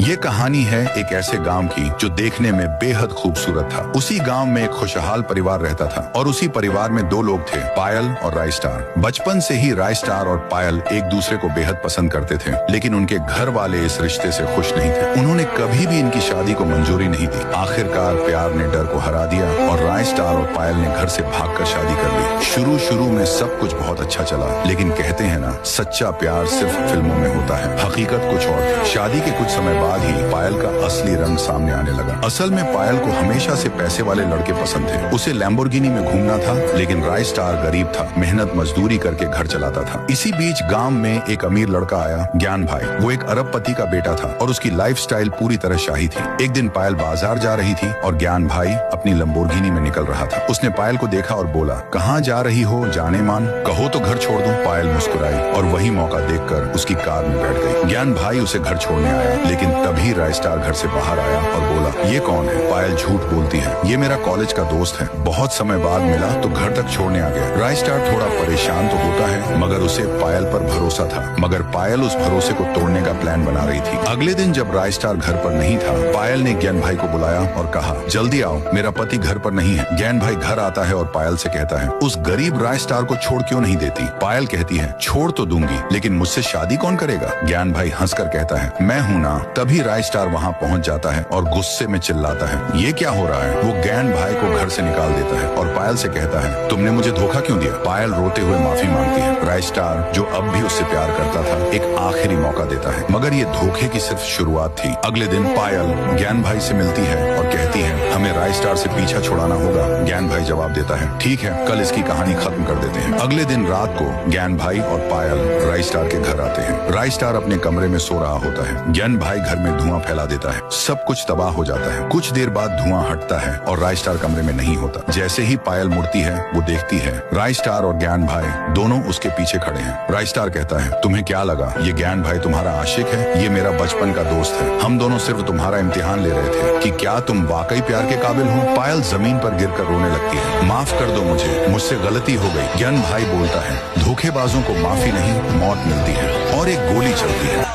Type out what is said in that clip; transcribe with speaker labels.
Speaker 1: ये कहानी है एक ऐसे गांव की जो देखने में बेहद खूबसूरत था। उसी गांव में एक खुशहाल परिवार रहता था और उसी परिवार में दो लोग थे, पायल और राय स्टार। बचपन से ही राय स्टार और पायल एक दूसरे को बेहद पसंद करते थे, लेकिन उनके घर वाले इस रिश्ते से खुश नहीं थे। उन्होंने कभी भी इनकी शादी को मंजूरी नहीं दी। आखिरकार प्यार ने डर को हरा दिया और राय स्टार और पायल ने घर से भागकर शादी कर ली। शुरू में सब कुछ बहुत अच्छा चला, लेकिन कहते हैं ना, सच्चा प्यार सिर्फ फिल्मों में होता है, हकीकत कुछ और थी। शादी के कुछ समय बाद ही पायल का असली रंग सामने आने लगा। असल में पायल को हमेशा से पैसे वाले लड़के पसंद थे। उसे लैम्बोर्गिनी में घूमना था, लेकिन राय स्टार गरीब था, मेहनत मजदूरी करके घर चलाता था। इसी बीच गांव में एक अमीर लड़का आया, ज्ञान भाई। वो एक अरबपति का बेटा था और उसकी लाइफस्टाइल पूरी तरह शाही थी। एक दिन पायल बाजार जा रही थी और ज्ञान भाई अपनी लैम्बोर्गिनी में निकल रहा था। उसने पायल को देखा और बोला, कहाँ जा रही हो जाने मान, कहो तो घर छोड़ दूं। पायल मुस्कुराई और वही मौका देखकर उसकी कार में बैठ गई। ज्ञान भाई उसे घर छोड़ने आया, लेकिन तभी राय स्टार घर से बाहर आया और बोला, ये कौन है? पायल झूठ बोलती है, ये मेरा कॉलेज का दोस्त है, बहुत समय बाद मिला तो घर तक छोड़ने आ गया। राय स्टार थोड़ा परेशान तो होता है, मगर उसे पायल पर भरोसा था। मगर पायल उस भरोसे को तोड़ने का प्लान बना रही थी। अगले दिन जब राय स्टार घर पर नहीं था, पायल ने ज्ञान भाई को बुलाया और कहा, जल्दी आओ, मेरा पति घर पर नहीं है। ज्ञान भाई घर आता है और पायल से कहता है, उस गरीब राय स्टार को छोड़ क्यों नहीं देती? पायल कहती है, छोड़ तो दूंगी, लेकिन मुझसे शादी कौन करेगा? ज्ञान भाई हंसकर कहता है, मैं हूं ना। तभी राय स्टार वहां पहुंच जाता है और गुस्से में चिल्लाता है, ये क्या हो रहा है? वो ज्ञान भाई को घर से निकाल देता है और पायल से कहता है, तुमने मुझे धोखा क्यों दिया? पायल रोते हुए माफी मांगती है। राय स्टार, जो अब भी उससे प्यार करता था, एक आखिरी मौका देता है, मगर ये धोखे की सिर्फ शुरुआत थी। अगले दिन पायल ज्ञान भाई से मिलती है और कहती है, हमें राय स्टार से पीछा छुड़ाना होगा। ज्ञान भाई जवाब देता है, ठीक है, कल इसकी कहानी खत्म कर देते हैं। अगले दिन रात को ज्ञान भाई और पायल राय स्टार के घर आते हैं। राय स्टार अपने कमरे में सो रहा होता है। ज्ञान भाई घर में धुआं फैला देता है, सब कुछ तबाह हो जाता है। कुछ देर बाद धुआं हटता है और राय स्टार कमरे में नहीं होता। जैसे ही पायल मुड़ती है, वो देखती है राय स्टार और ज्ञान भाई दोनों उसके पीछे खड़े हैं। राय स्टार कहता है, तुम्हें क्या लगा ये ज्ञान भाई तुम्हारा आशिक है? ये मेरा बचपन का दोस्त है, हम दोनों सिर्फ तुम्हारा इम्तिहान ले रहे थे कि क्या तुम वाकई प्यार के काबिल हो। पायल जमीन पर गिरकर रोने लगती है, माफ कर दो मुझसे गलती हो गई। ज्ञान भाई बोलता है, धोखेबाजों को माफी नहीं, मौत मिलती है। और एक गोली चलती है।